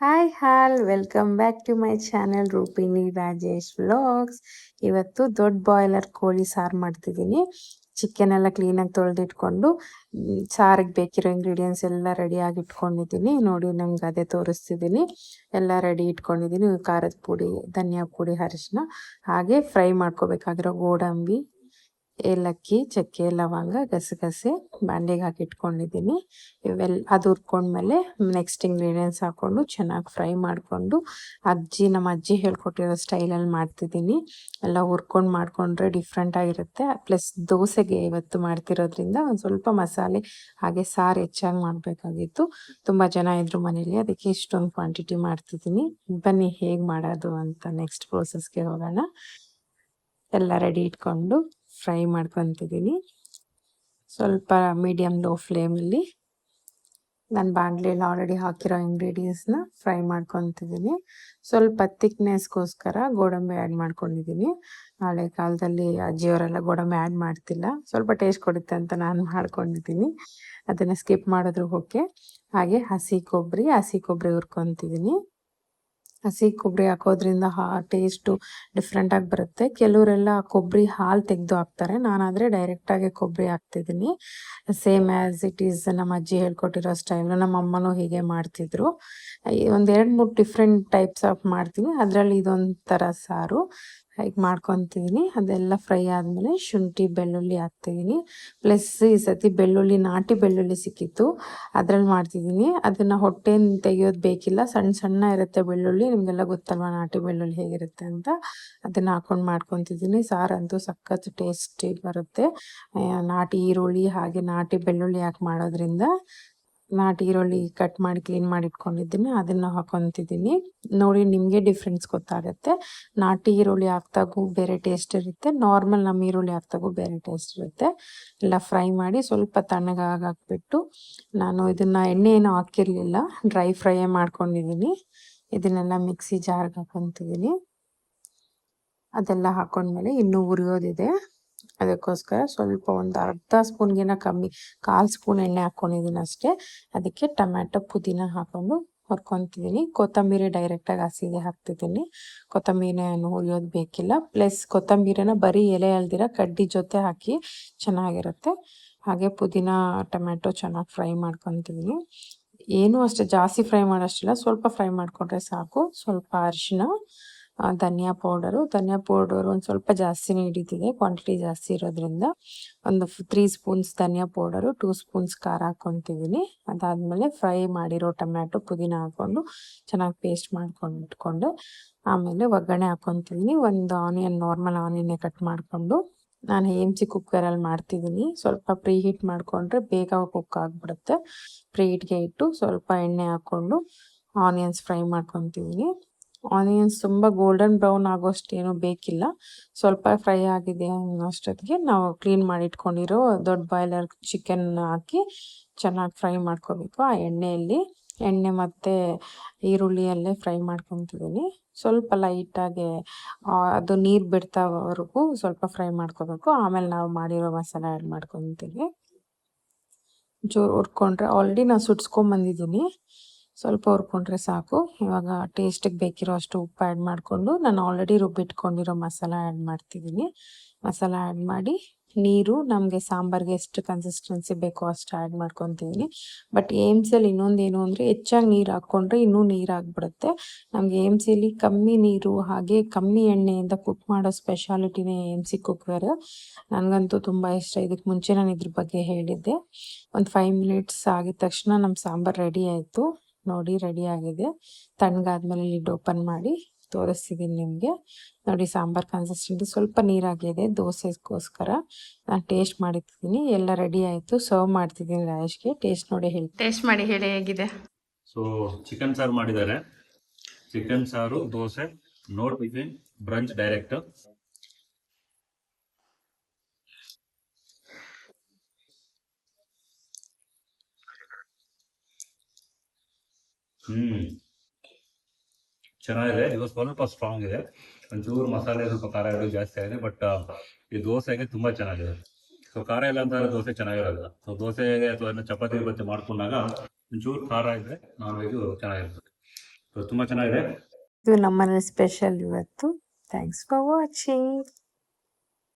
Hi all welcome back to my channel Rupini Rajesh vlogs. ಇವತ್ತು ದೊಡ್ಡ boiler ಕೋಳಿ ಸಾರು ಮಾಡ್ತಿದ್ದೀನಿ. ಚಿಕನ್ ಎಲ್ಲ ಕ್ಲೀನಾಗಿ ತೊಳೆದಿಟ್ಕೊಂಡು ಸಾರಿಗೆ ಬೇಕಿರೋ ಇಂಗ್ರೀಡಿಯೆಂಟ್ಸ್ ಎಲ್ಲ ರೆಡಿಯಾಗಿ ಇಟ್ಕೊಂಡಿದ್ದೀನಿ. ನೋಡಿ ನಿಮ್ಗೆ ಅದೇ ತೋರಿಸ್ತಿದ್ದೀನಿ. ಎಲ್ಲ ರೆಡಿ ಇಟ್ಕೊಂಡಿದ್ದೀನಿ. ಖಾರದ ಪುಡಿ, ಧನಿಯಾ ಪುಡಿ, ಅರಿಶಿನ, ಹಾಗೆ ಫ್ರೈ ಮಾಡ್ಕೋಬೇಕಾಗಿರೋ ಗೋಡಂಬಿ, ಏಲಕ್ಕಿ, ಚಕ್ಕೆ, ಲವಂಗ, ಗಸಗಸೆ ಬಾಂಡೆಗೆ ಹಾಕಿ ಇಟ್ಕೊಂಡಿದ್ದೀನಿ. ಅದು ಹುರ್ಕೊಂಡ್ಮೇಲೆ ನೆಕ್ಸ್ಟ್ ಇಂಗ್ರೀಡಿಯೆಂಟ್ಸ್ ಹಾಕ್ಕೊಂಡು ಚೆನ್ನಾಗಿ ಫ್ರೈ ಮಾಡಿಕೊಂಡು ನಮ್ಮ ಅಜ್ಜಿ ಹೇಳ್ಕೊಟ್ಟಿರೋ ಸ್ಟೈಲಲ್ಲಿ ಮಾಡ್ತಿದ್ದೀನಿ. ಎಲ್ಲ ಹುರ್ಕೊಂಡು ಮಾಡಿಕೊಂಡ್ರೆ ಡಿಫ್ರೆಂಟ್ ಆಗಿರುತ್ತೆ. ಪ್ಲಸ್ ದೋಸೆಗೆ ಇವತ್ತು ಮಾಡ್ತಿರೋದ್ರಿಂದ ಒಂದು ಸ್ವಲ್ಪ ಮಸಾಲೆ ಹಾಗೆ ಸಾರು ಹೆಚ್ಚಾಗಿ ಮಾಡಬೇಕಾಗಿತ್ತು. ತುಂಬ ಜನ ಇದ್ರು ಮನೇಲಿ, ಅದಕ್ಕೆ ಇಷ್ಟೊಂದು ಕ್ವಾಂಟಿಟಿ ಮಾಡ್ತಿದ್ದೀನಿ. ಬನ್ನಿ ಹೇಗೆ ಮಾಡೋದು ಅಂತ ನೆಕ್ಸ್ಟ್ ಪ್ರೋಸೆಸ್ಗೆ ಹೋಗೋಣ. ಎಲ್ಲ ರೆಡಿ ಇಟ್ಕೊಂಡು ಫ್ರೈ ಮಾಡ್ಕೊತಿದ್ದೀನಿ. ಸ್ವಲ್ಪ ಮೀಡಿಯಮ್ ಲೋ ಫ್ಲೇಮಲ್ಲಿ ನಾನು ಬಾಣಲೆಯಲ್ಲಿ ಆಲ್ರೆಡಿ ಹಾಕಿರೋ ಇಂಗ್ರೀಡಿಯೆಂಟ್ಸ್ನ ಫ್ರೈ ಮಾಡ್ಕೊತಿದ್ದೀನಿ. ಸ್ವಲ್ಪ ತಿಕ್ನೆಸ್ಗೋಸ್ಕರ ಗೋಡಂಬಿ ಆ್ಯಡ್ ಮಾಡ್ಕೊಂಡಿದ್ದೀನಿ. ಹಳೆ ಕಾಲದಲ್ಲಿ ಅಜ್ಜಿಯವರೆಲ್ಲ ಗೋಡಂಬಿ ಆ್ಯಡ್ ಮಾಡ್ತಿಲ್ಲ, ಸ್ವಲ್ಪ ಟೇಸ್ಟ್ ಕೊಡುತ್ತೆ ಅಂತ ನಾನು ಮಾಡ್ಕೊಂಡಿದ್ದೀನಿ. ಅದನ್ನು ಸ್ಕಿಪ್ ಮಾಡಿದ್ರು ಓಕೆ. ಹಾಗೆ ಹಸಿ ಕೊಬ್ಬರಿ ಹುರ್ಕೊತಿದ್ದೀನಿ. ಹಸಿ ಕೊಬ್ಬರಿ ಹಾಕೋದ್ರಿಂದ ಟೇಸ್ಟು ಡಿಫ್ರೆಂಟಾಗಿ ಬರುತ್ತೆ. ಕೆಲವರೆಲ್ಲ ಕೊಬ್ಬರಿ ಹಾಲು ತೆಗೆದು ಹಾಕ್ತಾರೆ, ನಾನಾದರೆ ಡೈರೆಕ್ಟಾಗಿ ಕೊಬ್ಬರಿ ಹಾಕ್ತಿದ್ದೀನಿ. ಸೇಮ್ ಆ್ಯಸ್ ಇಟ್ ಈಸ್ ನಮ್ಮ ಅಜ್ಜಿ ಹೇಳ್ಕೊಟ್ಟಿರೋ ಸ್ಟೈಲು. ನಮ್ಮ ಅಮ್ಮನೂ ಹೀಗೆ ಮಾಡ್ತಿದ್ರು. ಒಂದು 2-3 ಡಿಫ್ರೆಂಟ್ ಟೈಪ್ಸ್ ಆಫ್ ಮಾಡ್ತೀನಿ, ಅದರಲ್ಲಿ ಇದೊಂಥರ ಸಾರು ಹೀಗೆ ಮಾಡ್ಕೊತಿದ್ದೀನಿ. ಅದೆಲ್ಲ ಫ್ರೈ ಆದಮೇಲೆ ಶುಂಠಿ ಬೆಳ್ಳುಳ್ಳಿ ಹಾಕ್ತಿದ್ದೀನಿ. ಪ್ಲಸ್ ಈ ಸತಿ ನಾಟಿ ಬೆಳ್ಳುಳ್ಳಿ ಸಿಕ್ಕಿತ್ತು, ಅದ್ರಲ್ಲಿ ಮಾಡ್ತಿದ್ದೀನಿ. ಅದನ್ನು ಹೊಟ್ಟೆನ ತೆಗಿಯೋದು ಬೇಕಿಲ್ಲ, ಸಣ್ಣ ಇರುತ್ತೆ ಬೆಳ್ಳುಳ್ಳಿ. ನಿಮಗೆಲ್ಲ ಗೊತ್ತಲ್ವ ನಾಟಿ ಬೆಳ್ಳುಳ್ಳಿ ಹೇಗಿರುತ್ತೆ ಅಂತ. ಅದನ್ನು ಹಾಕೊಂಡು ಮಾಡ್ಕೊತಿದ್ದೀನಿ. ಸಾರಂತೂ ಸಖತ್ ಟೇಸ್ಟಿ ಬರುತ್ತೆ. ನಾಟಿ ಈರುಳ್ಳಿ ಹಾಗೆ ನಾಟಿ ಬೆಳ್ಳುಳ್ಳಿ ಹಾಕಿ ಮಾಡೋದ್ರಿಂದ. ನಾಟಿ ಈರುಳ್ಳಿ ಕಟ್ ಮಾಡಿ ಕ್ಲೀನ್ ಮಾಡಿ ಇಟ್ಕೊಂಡಿದ್ದೀನಿ, ಅದನ್ನು ಹಾಕೊತಿದ್ದೀನಿ. ನೋಡಿ ನಿಮಗೆ ಡಿಫ್ರೆನ್ಸ್ ಗೊತ್ತಾಗುತ್ತೆ. ನಾಟಿ ಈರುಳ್ಳಿ ಹಾಕ್ದಾಗೂ ಬೇರೆ ಟೇಸ್ಟ್ ಇರುತ್ತೆ, ನಾರ್ಮಲ್ ನಮ್ಮ ಈರುಳ್ಳಿ ಹಾಕ್ದಾಗೂ ಬೇರೆ ಟೇಸ್ಟ್ ಇರುತ್ತೆ. ಎಲ್ಲ ಫ್ರೈ ಮಾಡಿ ಸ್ವಲ್ಪ ತಣ್ಣಗಾಕ್ಬಿಟ್ಟು, ನಾನು ಇದನ್ನು ಎಣ್ಣೆ ಏನೂ ಹಾಕಿರಲಿಲ್ಲ, ಡ್ರೈ ಫ್ರೈಯೇ ಮಾಡ್ಕೊಂಡಿದ್ದೀನಿ. ಇದನ್ನೆಲ್ಲ ಮಿಕ್ಸಿ ಜಾರ್ಗೆ ಹಾಕೊತಿದ್ದೀನಿ. ಅದೆಲ್ಲ ಹಾಕೊಂಡ್ಮೇಲೆ ಇನ್ನೂ ಉರಿಯೋದಿದೆ, ಅದಕ್ಕೋಸ್ಕರ ಸ್ವಲ್ಪ ಒಂದು ಅರ್ಧ ಸ್ಪೂನ್ಗಿನ ಕಮ್ಮಿ, 1/4 ಸ್ಪೂನ್ ಎಣ್ಣೆ ಹಾಕ್ಕೊಂಡಿದ್ದೀನಿ ಅಷ್ಟೇ. ಅದಕ್ಕೆ ಟೊಮ್ಯಾಟೊ, ಪುದೀನ ಹಾಕ್ಕೊಂಡು ಹುರ್ಕೊತಿದ್ದೀನಿ. ಕೊತ್ತಂಬರಿ ಡೈರೆಕ್ಟಾಗಿ ಹಸಿಗೆ ಹಾಕ್ತಿದ್ದೀನಿ. ಕೊತ್ತಂಬರಿನ ಹುರಿಯೋದು ಬೇಕಿಲ್ಲ. ಪ್ಲಸ್ ಕೊತ್ತಂಬರಿನ ಬರೀ ಎಲೆ ಅಲ್ದಿರ ಕಡ್ಡಿ ಜೊತೆ ಹಾಕಿ ಚೆನ್ನಾಗಿರುತ್ತೆ. ಹಾಗೆ ಪುದೀನ, ಟೊಮ್ಯಾಟೊ ಚೆನ್ನಾಗಿ ಫ್ರೈ ಮಾಡ್ಕೊತಿದ್ದೀನಿ. ಏನೂ ಅಷ್ಟೇ ಜಾಸ್ತಿ ಫ್ರೈ ಮಾಡೋಷ್ಟಿಲ್ಲ, ಸ್ವಲ್ಪ ಫ್ರೈ ಮಾಡಿಕೊಂಡ್ರೆ ಸಾಕು. ಸ್ವಲ್ಪ ಅರಿಶಿನ, ಧನಿಯಾ ಪೌಡರು ಒಂದು ಸ್ವಲ್ಪ ಜಾಸ್ತಿನೇ ಹಿಡಿತಿದೆ, ಕ್ವಾಂಟಿಟಿ ಜಾಸ್ತಿ ಇರೋದ್ರಿಂದ. ಒಂದು 3 ಸ್ಪೂನ್ಸ್ ಧನಿಯಾ ಪೌಡರು, 2 ಸ್ಪೂನ್ಸ್ ಖಾರ ಹಾಕ್ಕೊತಿದ್ದೀನಿ. ಅದಾದಮೇಲೆ ಫ್ರೈ ಮಾಡಿರೋ ಟೊಮ್ಯಾಟೊ, ಪುದೀನ ಹಾಕ್ಕೊಂಡು ಚೆನ್ನಾಗಿ ಪೇಸ್ಟ್ ಇಟ್ಕೊಂಡು ಆಮೇಲೆ ಒಗ್ಗರಣೆ ಹಾಕ್ಕೊತಿದ್ದೀನಿ. ಒಂದು ನಾರ್ಮಲ್ ಆನಿಯನ್ನೇ ಕಟ್ ಮಾಡಿಕೊಂಡು, ನಾನು AMC ಕುಕ್ಕರಲ್ಲಿ ಮಾಡ್ತಿದ್ದೀನಿ. ಸ್ವಲ್ಪ ಪ್ರೀ ಹೀಟ್ ಮಾಡಿಕೊಂಡ್ರೆ ಬೇಗ ಕುಕ್ ಆಗಿಬಿಡುತ್ತೆ. ಪ್ರೀ ಹೀಟ್ಗೆ ಇಟ್ಟು ಸ್ವಲ್ಪ ಎಣ್ಣೆ ಹಾಕ್ಕೊಂಡು ಆನಿಯನ್ಸ್ ಫ್ರೈ ಮಾಡ್ಕೊತಿದ್ದೀನಿ. ಆನಿಯನ್ಸ್ ತುಂಬ ಗೋಲ್ಡನ್ ಬ್ರೌನ್ ಆಗೋಷ್ಟೇನು ಬೇಕಿಲ್ಲ, ಸ್ವಲ್ಪ ಫ್ರೈ ಆಗಿದೆ ಅನ್ನೋಷ್ಟೊತ್ತಿಗೆ ನಾವು ಕ್ಲೀನ್ ಮಾಡಿ ಇಟ್ಕೊಂಡಿರೋ ದೊಡ್ಡ ಬಾಯ್ಲರ್ ಚಿಕನ್ ಹಾಕಿ ಚೆನ್ನಾಗಿ ಫ್ರೈ ಮಾಡ್ಕೋಬೇಕು. ಆ ಎಣ್ಣೆ ಮತ್ತು ಈರುಳ್ಳಿಯಲ್ಲೇ ಫ್ರೈ ಮಾಡ್ಕೊತಿದ್ದೀನಿ. ಸ್ವಲ್ಪ ಲೈಟಾಗಿ ಅದು ನೀರು ಬಿಡ್ತಾವರೆಗೂ ಸ್ವಲ್ಪ ಫ್ರೈ ಮಾಡ್ಕೋಬೇಕು. ಆಮೇಲೆ ನಾವು ಮಾಡಿರೋ ಮಸಾಲೆ ಆ್ಯಡ್ ಮಾಡ್ಕೊತೀವಿ. ಹುರ್ಕೊಂಡ್ರೆ ಆಲ್ರೆಡಿ ನಾನು ಸುಡ್ಸ್ಕೊಂಬಂದಿದ್ದೀನಿ, ಸ್ವಲ್ಪ ಹುರ್ಕೊಂಡ್ರೆ ಸಾಕು. ಇವಾಗ ಟೇಸ್ಟಿಗೆ ಬೇಕಿರೋ ಅಷ್ಟು ಉಪ್ಪು ಆ್ಯಡ್ ಮಾಡಿಕೊಂಡು, ನಾನು ಆಲ್ರೆಡಿ ರುಬ್ಬಿಟ್ಕೊಂಡಿರೋ ಮಸಾಲ ಆ್ಯಡ್ ಮಾಡ್ತಿದ್ದೀನಿ. ಮಸಾಲ ಆ್ಯಡ್ ಮಾಡಿ ನೀರು ನಮಗೆ ಸಾಂಬಾರಿಗೆ ಎಷ್ಟು ಕನ್ಸಿಸ್ಟೆನ್ಸಿ ಬೇಕೋ ಅಷ್ಟು ಆ್ಯಡ್ ಮಾಡ್ಕೊತಿದ್ದೀನಿ. ಬಟ್ AMCಯಲ್ಲಿ ಇನ್ನೊಂದೇನು ಅಂದರೆ ಹೆಚ್ಚಾಗಿ ನೀರು ಹಾಕ್ಕೊಂಡ್ರೆ ಇನ್ನೂ ನೀರು ಆಗಿಬಿಡುತ್ತೆ. ನಮಗೆ AMCಯಲ್ಲಿ ಕಮ್ಮಿ ನೀರು ಹಾಗೆ ಕಮ್ಮಿ ಎಣ್ಣೆಯಿಂದ ಕುಕ್ ಮಾಡೋ ಸ್ಪೆಷಾಲಿಟಿನೇ AMC ಕುಕ್ಕರ್. ನನಗಂತೂ ತುಂಬ ಇಷ್ಟ. ಇದಕ್ಕೆ ಮುಂಚೆ ನಾನು ಇದ್ರ ಬಗ್ಗೆ ಹೇಳಿದ್ದೆ. ಒಂದು 5 ಮಿನಿಟ್ಸ್ ಆಗಿದ ತಕ್ಷಣ ನಮ್ಮ ಸಾಂಬಾರು ರೆಡಿ ಆಯಿತು. ನೋಡಿ ರೆಡಿ ಆಗಿದೆ. ತಣ್ಣಗಾದ್ಮೇಲೆ ಲಿಡ್ ಓಪನ್ ಮಾಡಿ ತೋರಿಸ್ತಿದ್ದೀನಿ ನಿಮಗೆ. ನೋಡಿ ಸಾಂಬಾರು ಕನ್ಸಿಸ್ಟೆನ್ಸಿ ಸ್ವಲ್ಪ ನೀರಾಗಿದೆ ದೋಸೆಗೋಸ್ಕರ. ನಾನು ಟೇಸ್ಟ್ ಮಾಡಿದ್ದೀನಿ, ಎಲ್ಲ ರೆಡಿ ಆಯಿತು. ಸರ್ವ್ ಮಾಡ್ತಿದ್ದೀನಿ ರಾಜೇಶ್ಗೆ. ಟೇಸ್ಟ್ ಮಾಡಿ ಹೇಳಿ ಹೇಗಿದೆ. ಸೊ ಚಿಕನ್ ಸಾರು ಮಾಡಿದ್ದಾರೆ. ಚಿಕನ್ ಸಾರು, dosa, no tiffin, brunch direct. ಚೆನ್ನಾಗಿದೆ. ಇದು ಸ್ವಲ್ಪ ಸ್ಟ್ರಾಂಗ್ ಇದೆ, ಒಂಚೂರು ಮಸಾಲೆ ಸ್ವಲ್ಪ ಖಾರ ಇರೋದು ಜಾಸ್ತಿ ಆಗಿದೆ. ಬಟ್ ಈ ದೋಸೆಗೆ ತುಂಬಾ ಚೆನ್ನಾಗಿದೆ. ಸೊ ಖಾರ ಇಲ್ಲ ಅಂತಂದ್ರೆ ದೋಸೆ ಚೆನ್ನಾಗಿರೋದಿಲ್ಲ. ಸೊ ದೋಸೆಗೆ ಅಥವಾ ಚಪಾತಿ ಬಚ್ಚೆ ಮಾಡ್ಕೊಂಡಾಗ ಒಂಚೂರು ಖಾರ ಇದ್ರೆ ನಾನ್ ವೆಜ್ ಚೆನ್ನಾಗಿರ್ತದೆ. ಸೊ ತುಂಬಾ ಚೆನ್ನಾಗಿದೆ. ಇದು ನಮ್ಮನೆ ಸ್ಪೆಷಲ್ ಇವತ್ತು. Thanks for watching.